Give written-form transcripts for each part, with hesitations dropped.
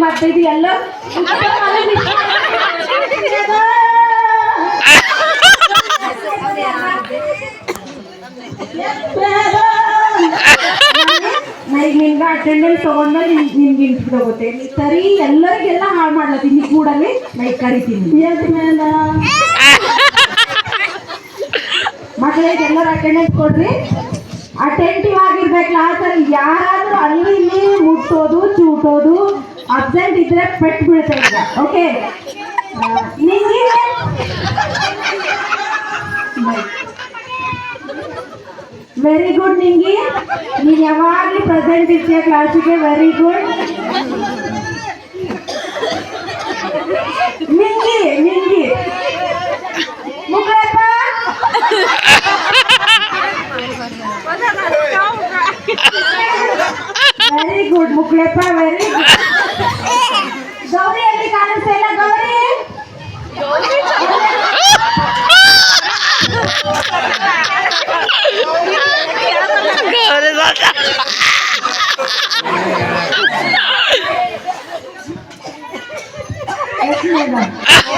ಮತ್ತೆ ಇದು ಎಲ್ಲ ಈಗ ನಿಮ್ಗೆ ಅಟೆಂಡೆನ್ಸ್ ತಗೊಂಡ್ಮೇಲೆ ನಿಮ್ಗೆ ಇಂಟು ತಗೋತೆ ಸರಿ ಎಲ್ಲರಿಗೆಲ್ಲ ಹಾಳು ಮಾಡ್ಲತ್ತೀನಿ ಕೂಡಲೇ ಲೈಕ್ ಕರಿತೀನಿ ಮಕ್ಕಳಿಗೆ ಎಲ್ಲರೂ ಅಟೆಂಡೆನ್ಸ್ ಕೊಡ್ರಿ ಅಟೆಂಟಿವ್ ಆಗಿರ್ಬೇಕು ಕ್ಲಾಸಲ್ಲಿ ಯಾರಾದ್ರೂ ಅಲ್ಲಿ ಇಲ್ಲಿ ಮುಟ್ಟೋದು ಚೂಟೋದು ಅಬ್ಸೆಂಟ್ ಇದ್ರೆ ಪೆಟ್ಟು ಬೀಳುತ್ತೆ ಈಗ ಓಕೆ ನಿಂಗೆ ವೆರಿ ಗುಡ್ ನಿಂಗೆ ನೀನು ಯಾವಾಗಲೂ ಪ್ರೆಸೆಂಟ್ ಇರ್ತೀಯ ಕ್ಲಾಸಿಗೆ ವೆರಿ ಗುಡ್ ನಿಂಗೆ ನಿಂಗೆ Mukhappa very good Mukleppa very good Gauri ಅಲ್ಲಿ ಕಾಣಿಸ್ತಾ ಇಲ್ಲ ಗೌರಿ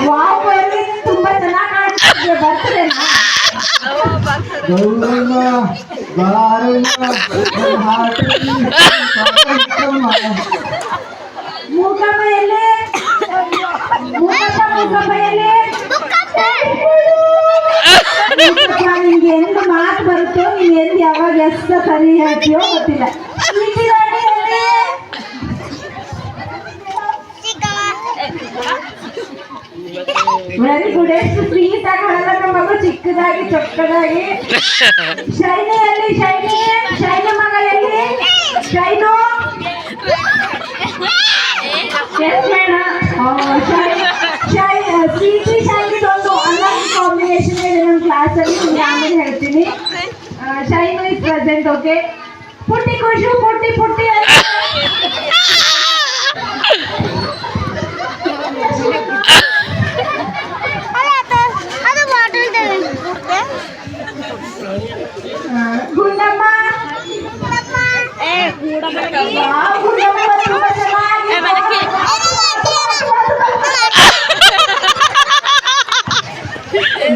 ವಾವ್ ತುಂಬಾ ಚೆನ್ನಾಗಿ ಕಾಣಿಸ್ತಿದೆ ಬರ್ತದೇನಾ ಮೂಕಮ್ಮಯಲ್ಲಿ ನಿಮ್ಗೆ ಎಂದು ಮಾತು ಬರುತ್ತೋ ನೀವು ಎಂದು ಯಾವಾಗ ಎಷ್ಟು ಸರಿ ಹೇಳ್ತೀಯೋ ಗೊತ್ತಿಲ್ಲ ವೆರಿ ಗುಡ್ ಎಷ್ಟು ಸ್ವೀಟ್ ಆಗಿ ಹೊಡೆದ ಮಗು ಚಿಕ್ಕದಾಗಿ ಚೊಕ್ಕದಾಗಿ ಶೈನಿಯಲ್ಲಿ ಶೈನ ಮಗ ಎಲ್ಲಿ ಶೈನು ಸ್ವೀಟಿ ಶೈನಿದು ಒಂದು ಅಲ್ಲೊಂದು ಕಾಂಬಿನೇಷನ್ ಇದೆ ನಮ್ಮ ಕ್ಲಾಸಲ್ಲಿ ನಿಮ್ಗೆ ಆಮೇಲೆ ಹೇಳ್ತೀನಿ ಶೈನು ಇಸ್ ಪ್ರೆಸೆಂಟ್ ಓಕೆ ಪುಟ್ಟಿ ಖುಷು ಪುಟ್ಟಿ ಪುಟ್ಟಿ ಗುಂಡಮ್ಮ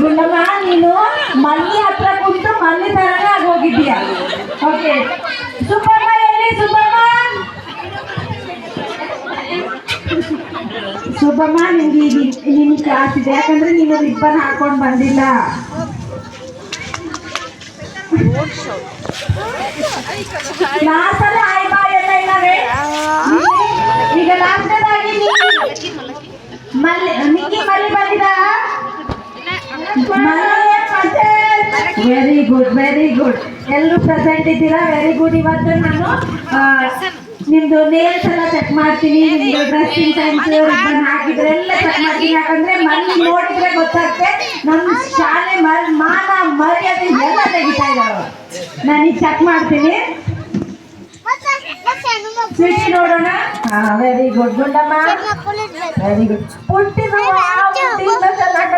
ಗುಂಡಮ್ಮ ನೀನು ಮಲ್ಲಿ ಹತ್ರ ಕುಂತು ಮಲ್ಲಿ ತರನೇ ಆಗಿ ಹೋಗಿದ್ದೀಯ ಓಕೆ ಸುಬ್ಬಮ್ಮ ಎಲ್ಲಿ ಸುಬ್ಬಮ್ಮ ನಿಮ್ಗೆ ನಿನ್ ಕ್ಲಾಸ್ ಇದೆ ಯಾಕಂದ್ರೆ ನೀನು ರಿಬ್ಬನ್ ಹಾಕೊಂಡು ಬಂದಿಲ್ಲ ಕ್ಲಾಸಲ್ಲಿ ಆಯ್ ಬಾಯ್ ಎಲ್ಲ ಇಲ್ಲವೇ ಈಗ ಲಾಸ್ಟದಾಗಿ ನಿಂಗಿ ಮಲ್ಲಿ ಬಂದಿದ ವೆರಿ ಗುಡ್ ಎಲ್ಲರೂ ಪ್ರೆಸೆಂಟ್ ಇದ್ದೀರಾ ವೆರಿ ಗುಡ್ ಇವತ್ತು ನಾನು ನಿಮ್ದು ನೇಲ್ಸ್ ಎಲ್ಲ ಚೆಕ್ ಮಾಡ್ತೀನಿ ನಿಮ್ದು ಡ್ರೆಸ್ಸಿಂಗ್ ಸೆನ್ಸ್ ರಿಬ್ಬನ್ ಹಾಕಿದ್ರೆ ಎಲ್ಲ ಚೆಕ್ ಮಾಡ್ತೀನಿ ಯಾಕಂದ್ರೆ ಮಲ್ಲಿ ನೋಡಿದ್ರೆ ಗೊತ್ತಾಗುತ್ತೆ ನಮ್ಮ ಶಾಲೆ ಮಾನ ಮರ್ಯಾದೆ ಎಲ್ಲ ತೆಗಿತಾ ಇದ್ದಾವೆ ನಾನು ಈಗ ಚೆಕ್ ಮಾಡ್ತೀನಿ ಸ್ವೀಟಿ ನೋಡೋಣ very good Gundamma very good ಪುಟ್ಟಿದು ಚೆನ್ನಾಗಿ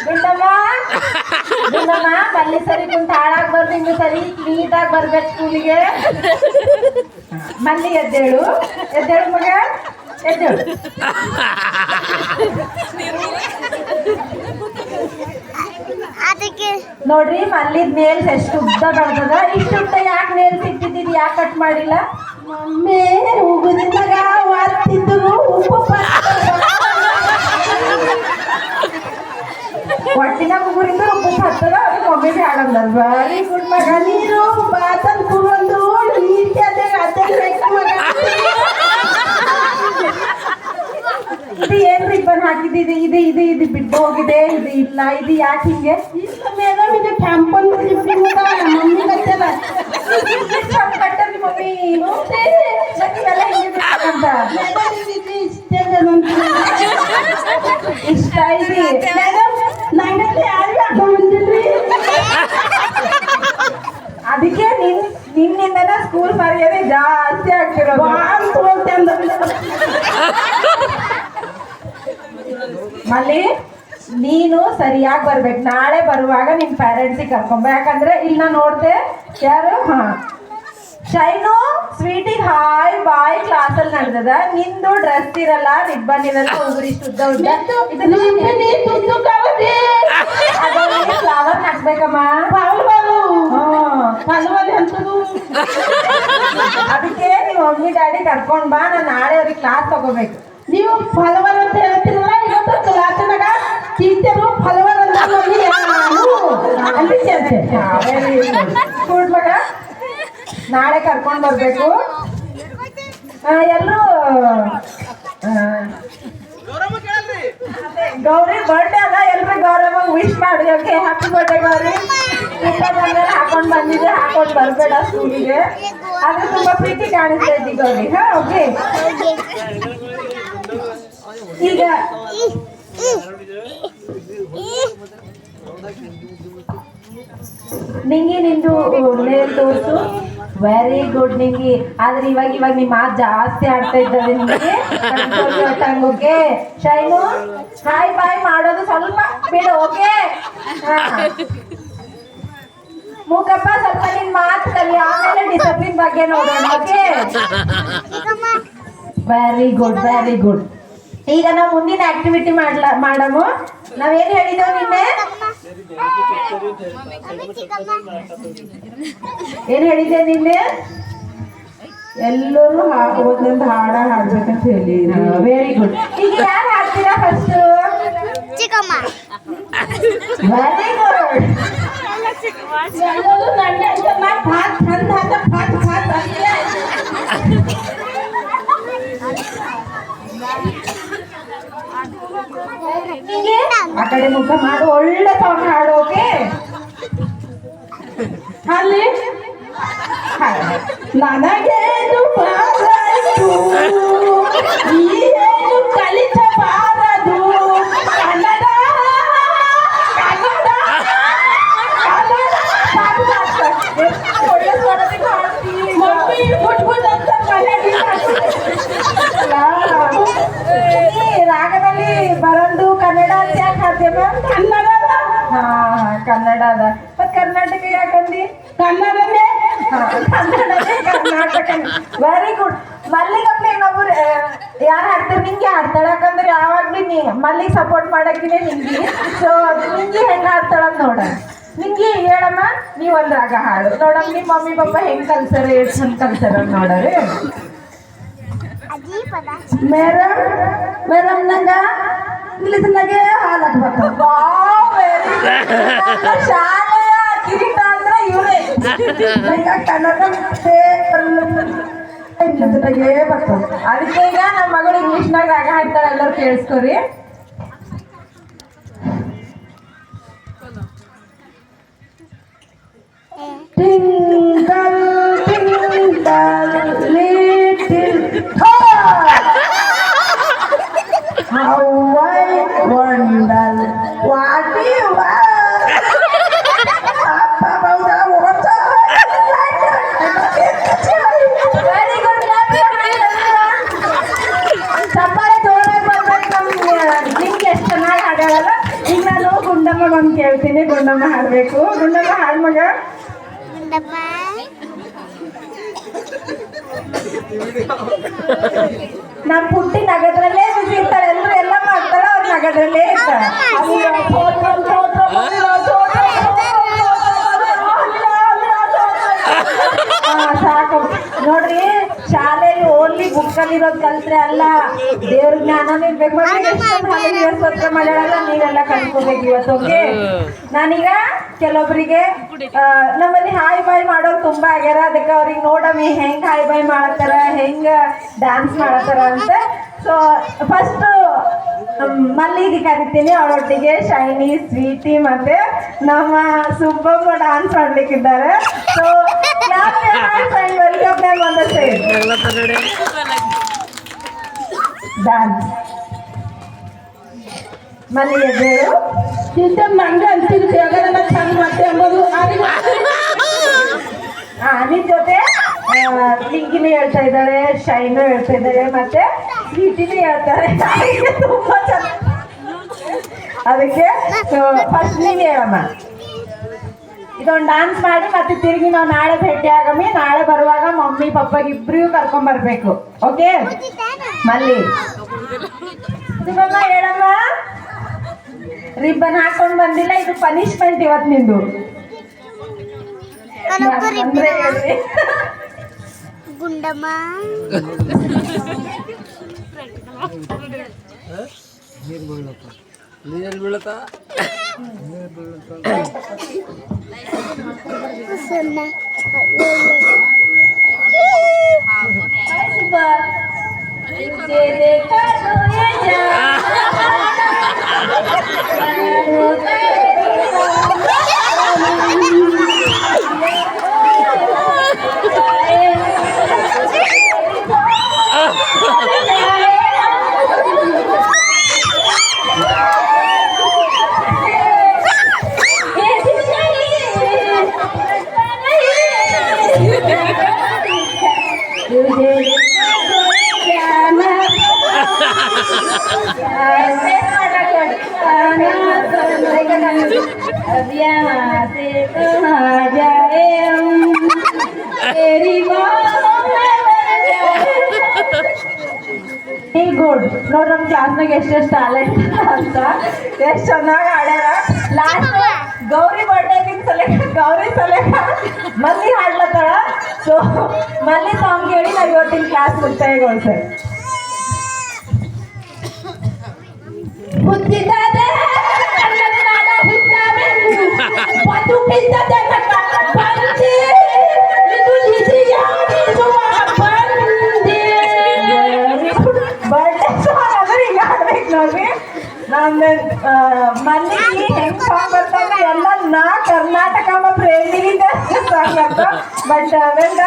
ಗುಂಡಮ್ಮ ಮಲ್ಲಿ ಸರಿ ಕುಂತ ಹಾಳಾಗ್ಬಾರ್ದು ಇನ್ನು ಸರಿ ನೀಟಾಗಿ ಬರ್ಬೇಕು ಸ್ಕೂಲಿಗೆ ಮಲ್ಲಿ ಎದ್ದೇಳು ಮಗ ಎದ್ದೇಳು ನೋಡ್ರಿ ಮಲ್ಲಿದ್ ನೇಲ್ಸ್ ಎಷ್ಟು ಉದ್ದ ಬೆಳೆದದ ಇಷ್ಟು ಉದ್ದ ಯಾಕೆ ನೇಲ್ಸ್ ಇಟ್ಟಿದ್ದೀರಿ ಯಾಕೆ ಕಟ್ ಮಾಡಿಲ್ಲ ಮಮ್ಮಿ ಉಗುದಿದ್ದಾಗ ಒತ್ತಿದ್ರು ಉಪ್ಪು ಒಟ್ಟಿನ ಉಗುರಿಂದ ಉಪ್ಪು ಹತ್ತದ ಅದಕ್ಕೆ ಒಮ್ಮೆ ಆಡಲ್ಲ ವೆರಿ ಗುಡ್ ಮಗ ನೀರು ಬಾತನ್ ಕೂಗೊಂಡು ಇದು ಏನ್ ರಿಬ್ಬನ್ ಹಾಕಿದ್ದು ಇದು ಬಿಟ್ಟು ಹೋಗಿದೆ ಇದು ಇಲ್ಲ ಇದು ಯಾಕೆ ಹಿಂಗೆ ಮೇಡಮ್ ಇದು ಕ್ಯಾಂಪನ್ ಮಮ್ಮಿ ಕಟ್ಟಲ್ಲ ಕಟ್ಟದ್ರಿ ಮಮ್ಮಿ ಎಲ್ಲ ಹಿಂಗೆ ಅಂತ ಇಷ್ಟ ಇದೆ ಮೇಡಮ್ ನಂಗಂತೆ ಯಾರು ಹಾಕೊಂಡ್ ಬಂದಿಲ್ರಿ ಅದಕ್ಕೆ ನಿನ್ನಿಂದನ ಸ್ಕೂಲ್ ಮರ್ಯಾದೆ ಜಾಸ್ತಿ ಆಗ್ತಿರೋದು ಮಲ್ಲಿ ನೀನು ಸರಿಯಾಗಿ ಬರ್ಬೇಕು. ನಾಳೆ ಬರುವಾಗ ನಿನ್ ಪೇರೆಂಟ್ಸಿಗೆ ಕರ್ಕೊಂಬ. ಯಾಕಂದ್ರೆ ಇಲ್ಲಿ ನಾ ನೋಡ್ದೆ ಯಾರು ಶೈನು ಸ್ವೀಟಿಗೆ ಹಾಯ್ ಬಾಯ್ ಕ್ಲಾಸಲ್ಲಿ ನಡೆದದ. ನಿಂದು ಡ್ರೆಸ್ ಇರಲ್ಲ, ರಿಬ್ಬನ್ ಇರಲ್ಲ, ಉಗುರಿಷ್ಟು ಉದ್ದ ಉದ್ದ ಫ್ಲವರ್ ಹಾಕ್ಬೇಕಮ್ಮ. ಅದಕ್ಕೆ ನೀವು ಮಮ್ಮಿ ಡ್ಯಾಡಿ ಕರ್ಕೊಂಡ್ ಬಾ. ನಾನು ನಾಳೆ ಅವ್ರಿಗೆ ಕ್ಲಾಸ್ ತಗೋಬೇಕು. ನೀವು ಫಲವರ್ ಅಂತ ಹೇಳ್ತೀರಲ್ಲ, ಇವತ್ತು ಕ್ಲಾಸಿನಾಗ ಟೀಚರು ಫಲವರ್ ಅಂತ ಮಗ ನಾಳೆ ಕರ್ಕೊಂಡ್ ಬರ್ಬೇಕು. ಎಲ್ಲರೂ ಗೌರಿ ಬರ್ಡೇ ಅಲ್ಲ, ಎಲ್ರು ಗೌರವ ವಿಶ್ ಮಾಡಿ. Okay, happy birthday Gauri. ಹಾಕೊಂಡ್ ಬಂದಿದ್ದೆ, ಹಾಕೊಂಡ್ ಬರ್ಬೇಡ ಸ್ಕೂಲಿಗೆ. ಆದ್ರೆ ತುಂಬಾ ಪ್ರೀತಿ ಕಾಣಿಸ್ತಾ ಇದ್ದಿ ಗೌರಿ. ಹಾ, ಓಕೆ. ಈಗ ನಿಂಗೆ ನಿಂದು ನೇಲ್ ತೋರ್ಸು. ವೆರಿ ಗುಡ್ ನಿಂಗೆ. ಆದ್ರೆ ಇವಾಗ ನಿಮ್ಮ ಮಾತು ಜಾಸ್ತಿ ಆಡ್ತಾ ಇದ್ದಾರೆ ನಿಮಗೆ. ಓಕೆ ಶೈನು, ಹಾಯ್ ಬಾಯ್ ಮಾಡೋದು ಸ್ವಲ್ಪ ಬಿಡು. ಓಕೆ, ಮೂಕಪ್ಪ ಸ್ವಲ್ಪ ನಿನ್ ಮಾತು ಕಲಿ, ಆಮೇಲೆ ಡಿಸಿಪ್ಲಿನ್ ಬಗ್ಗೆ ನೋಡೋಣ. Okay, very good very good. ಈಗ ನಾವು ಮುಂದಿನ ಆಕ್ಟಿವಿಟಿ ಮಾಡಮು. ನಾವೇನ್ ಹೇಳಿದ್ದೇವೆ ನಿನ್ನೆ? ಏನ್ ಹೇಳಿದ್ದೆ ನಿನ್ನೆ? ಎಲ್ಲರೂ ಒಂದೊಂದು ಹಾಡ ಹಾಡ್ಬೇಕಂತ ಹೇಳಿ. Very good. ಈಗ ಯಾರು ಹಾಡ್ತೀರಾ ಫಸ್ಟ್? Very good. ಆ ಕಡೆ ಮುಖ ಮಾಡು, ಒಳ್ಳೆ ಸಾಂಗ್ ಹಾಡು. ಓಕೆ, ಅಲ್ಲಿ ನನಗೇನು ಕಲಿಸಬಾರದು ಕನ್ನಡ ಒಳ್ಳೆ ಸ್ವರದಲ್ಲಿ ಹಾಡ್ತೀನಿ. ರಾಗದಲ್ಲಿ ಬರಂಡು ಕನ್ನಡ ಅಂತ ಯಾಕೆ ಹಾಡ್ತೇವೆ? ಕನ್ನಡ. ಹಾ, ಕನ್ನಡ ಅದ. ಮತ್ ಕರ್ನಾಟಕ ಯಾಕಂದಿ? ಕನ್ನಡನೇ. ಕನ್ನಡನೇ ಕರ್ನಾಟಕ. Very good. ಮಲ್ಲಿಗಪ್ಪ ಇನ್ನೊಬ್ರು ಯಾರು ಹಾಡ್ತಾರೆ? ನಿಂಗೆ ಹಾಡ್ತಾಳೆ. ಯಾಕಂದ್ರೆ ಯಾವಾಗ್ಲೂ ನೀ ಮಲ್ಲಿಗೆ ಸಪೋರ್ಟ್ ಮಾಡಕ್ಕಿನೇ ನಿಂಗೆ. ಸೊ ನಿಂಗೆ ಹೆಂಗ ಹಾಡ್ತಾಳ ನೋಡ. ನಿಂಗೆ ಹೇಳಮ್ಮ, ನೀವೊಂದ್ ರಾಗ ಹಾಡು ನೋಡಮ್ಮ. ನಿಮ್ಮ ಮಮ್ಮಿ ಪಪ್ಪ ಹೆಂಗ್ ಕಲ್ಸಾರ, ಎಷ್ಟು ಚಂದ ಕಲ್ಸಾರ ನೋಡ್ರಿ. ಮೇಡಮ್ ಮೇಡಮ್ ನಂಗ ಇಂಗ್ಲೀಷ್ನಾಗೆ ಹಾಲಕ್ ಬರ್ತಾವ. ಶಾಲೆಯ ಕಿರೀಟ ಅಂದ್ರೆ ಇವರೇ. ಕನ್ನಡ ಇಂಗ್ಲೀಷ್ನಾಗೆ ಬರ್ತಾವ. ಅದಕ್ಕೆ ಈಗ ನಮ್ಮ ಮಗಳು ಇಂಗ್ಲೀಷ್ನಾಗ ರಾಗ ಹಾಡ್ತಾಳೆ. ಎಲ್ಲರೂ ಕೇಳಿಸ್ಕೊರಿ. Twinkle, twinkle, little star, how I wonder what you are. Very good, ಚಪ್ಪಾಳೆ ಜೋರಾಗಿ ಬರ್ಬೇಕು. ನಿಮ್ಗೆ ಎಷ್ಟು ಚೆನ್ನಾಗಿ ಹಾಡಲ್ಲ. ಈಗ ನಾನು ಗುಂಡಮ್ಮ ಬಂದು ಕೇಳ್ತೀನಿ. ಗುಂಡಮ್ಮ ಹಾಡ್ಬೇಕು. ಗುಂಡಮ್ಮ ಹಾಡ್ ಮಗ. ನಮ್ ಪುಟ್ಟಿ ನಗದ್ರಲ್ಲೇ ಬಿಸಿ ಇರ್ತಾಳೆ. ಎಲ್ಲರೂ ಎಲ್ಲ ಮಾಡ್ತಾಳೆ, ಅವ್ರ ನಗದ್ರಲ್ಲೇ ಇರ್ತಾಳೆ. ಸಾಕು ನೋಡ್ರಿ. ಶಾಲೆಯಲ್ಲಿ ಓನ್ಲಿ ಬುಕ್ಕಲ್ಲಿ ಇರೋದು ಕಲ್ತ್ರೆ ಅಲ್ಲ, ದೇವ್ರ ಜ್ಞಾನನೂ ಇರ್ಬೇಕು. ಸ್ವಚ್ಛ ಮಾಡ್ಯಾರಲ್ಲ, ನೀವೆಲ್ಲ ಕಲ್ತ್ಕೋಬೇಕು ಇವತ್ತು. ಓಕೆ, ನಾನೀಗ ಕೆಲವೊಬ್ಬರಿಗೆ ನಮ್ಮಲ್ಲಿ ಹಾಯ್ ಬಾಯ್ ಮಾಡೋರು ತುಂಬಾ ಆಗ್ಯಾರ. ಅದಕ್ಕೆ ಅವ್ರಿಗೆ ನೋಡಮ್ಮಿ ಹೆಂಗ್ ಹಾಯ್ ಬಾಯ್ ಮಾಡತ್ತಾರ, ಹೆಂಗ ಡ್ಯಾನ್ಸ್ ಮಾಡತ್ತಾರ ಅಂತ. ಸೊ ಫಸ್ಟ್ ಮಲ್ಲಿಗೆ ಕರಿತೀನಿ. ಅವಳೊಟ್ಟಿಗೆ ಶೈನಿ, ಸ್ವೀಟಿ ಮತ್ತೆ ನಮ್ಮ ಸುಬ್ಬಮ್ಮ ಡ್ಯಾನ್ಸ್ ಮಾಡ್ಲಿಕ್ಕಿದ್ದಾರೆ. So welcome ma'am on the stage. Dance ಮಲ್ಲಿಗೆ ಎದ್ದೇಳು. ಟೀಚರ್ ನಂಗೆ ಅಂತಿರುತ್ತೆ ಯಾಕಂದ್ರೆ ನಾನು ಚಂದ ಮಾಡ್ತೆ ಅಂಬೋದು. ನಿನ್ ಜೊತೆ ಲಿಂಕಿನೂ ಹೇಳ್ತಾ ಇದ್ದಾಳೆ, ಶೈನು ಹೇಳ್ತಾ ಇದ್ದಾಳೆ, ಮತ್ತೆ ಸ್ವೀಟಿನೂ ಹೇಳ್ತಾರೆ. ತುಂಬಾ ಚೆನ್ನಾಗಿ ಅದಕ್ಕೆ ಫಸ್ಟ್ ನೀವು ಹೇಳಮ್ಮ. ಇದೊಂದು ಡಾನ್ಸ್ ಮಾಡಿ ಮತ್ತೆ ತಿರುಗಿ ನಾವು ನಾಳೆ ಭೇಟಿ ಆಗಮ್ಮಿ. ನಾಳೆ ಬರುವಾಗ ಮಮ್ಮಿ ಪಪ್ಪಾಗ ಇಬ್ರಿಗೂ ಕರ್ಕೊಂಡ್ ಬರ್ಬೇಕು. ಓಕೆ ಮಲ್ಲಿ ಶಿವಮ್ಮ ಹೇಳಮ್ಮ. ರಿಬ್ಬನ್ ಹಾಕೊಂಡ್ ಬಂದಿಲ್ಲ, ಇದು ಪನಿಷ್ಮೆಂಟ್ ಇವತ್ತು ನಿಂದು. ಅಂದ್ರೆ ಹೇಳ್ರಿ ಗುಂಡಮ್ಮ ನೀರು ಬೀಳತಾ तुझे देखा तो ये अब यहाँ से कहाँ जाए हम, तेरी बाहों में मर जाए. ಗುಡ್ ನೋಡ್ರಿ ನಮ್ಮ ಕ್ಲಾಸ್ನಾಗ ಎಷ್ಟೆಷ್ಟು ಟ್ಯಾಲೆಂಟ್ ಅಂತ ಎಷ್ಟು ಚೆನ್ನಾಗಿ ಆಡ್ಯಾರ. ಲಾಸ್ಟ್ ಗೌರಿ ಬರ್ಡೇಗಿನ ಗೌರಿ ಸಲಕ ಮಲ್ಲಿ ಹಾಡ್ಲತ್ತಾಳ. ಸೊ ಮಲ್ಲಿ ಸಾಂಗ್ ಹೇಳಿ ನಾವು ಇವತ್ತಿನ ಕ್ಲಾಸ್ ಮುಕ್ತಾಯಗೊಳ್ತೇವೆ. ಹುಟ್ಟಿದ್ದಾರೆ ಬದುಕಿದ್ದ ಬಂದೆ ಇದು ನಿಧಿಯಾಗಿರುವ ಬಂದೆ. ಬರ್ಡೇ ಸಾಂಗ್ ಅಂದ್ರೆ ಈಗ ಹಾಡ್ಬೇಕು ನೋಡ್ರಿ. ನಮ್ಮ ಮಲ್ಲಿಗೆ ಹೆಂಗ್ ಸಾಂಗ್ ಬರ್ತಾವ ಎಲ್ಲ ನಾ ಕರ್ನಾಟಕ ಪ್ರೇಮಿಯಿಂದ ಸಾಂಗ್ ಬರ್ತಾವ. ಬಟ್ ಅವೆಲ್ಲ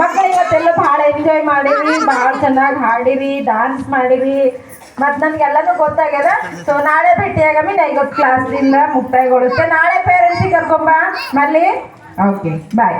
ಮಕ್ಕಳು ಇವತ್ತೆಲ್ಲ ಭಾಳ ಎಂಜಾಯ್ ಮಾಡಿರಿ, ಭಾಳ ಚೆನ್ನಾಗಿ ಹಾಡಿರಿ, ಡಾನ್ಸ್ ಮಾಡಿರಿ. ಮತ್ತು ನನಗೆಲ್ಲನೂ ಗೊತ್ತಾಗ್ಯದ. ಸೊ ನಾಳೆ ಭೇಟಿಯಾಗಮ್ಮಿ. ನಾ ಇವತ್ತು ಕ್ಲಾಸ್ದಿಂದ ಮುಕ್ತಾಯಗೊಳಿಸ್ತೇನೆ. ನಾಳೆ ಪೇರೆಂಟ್ಸಿಗೆ ಕರ್ಕೊಂಬ ಮಲ್ಲಿ. ಓಕೆ ಬಾಯ್.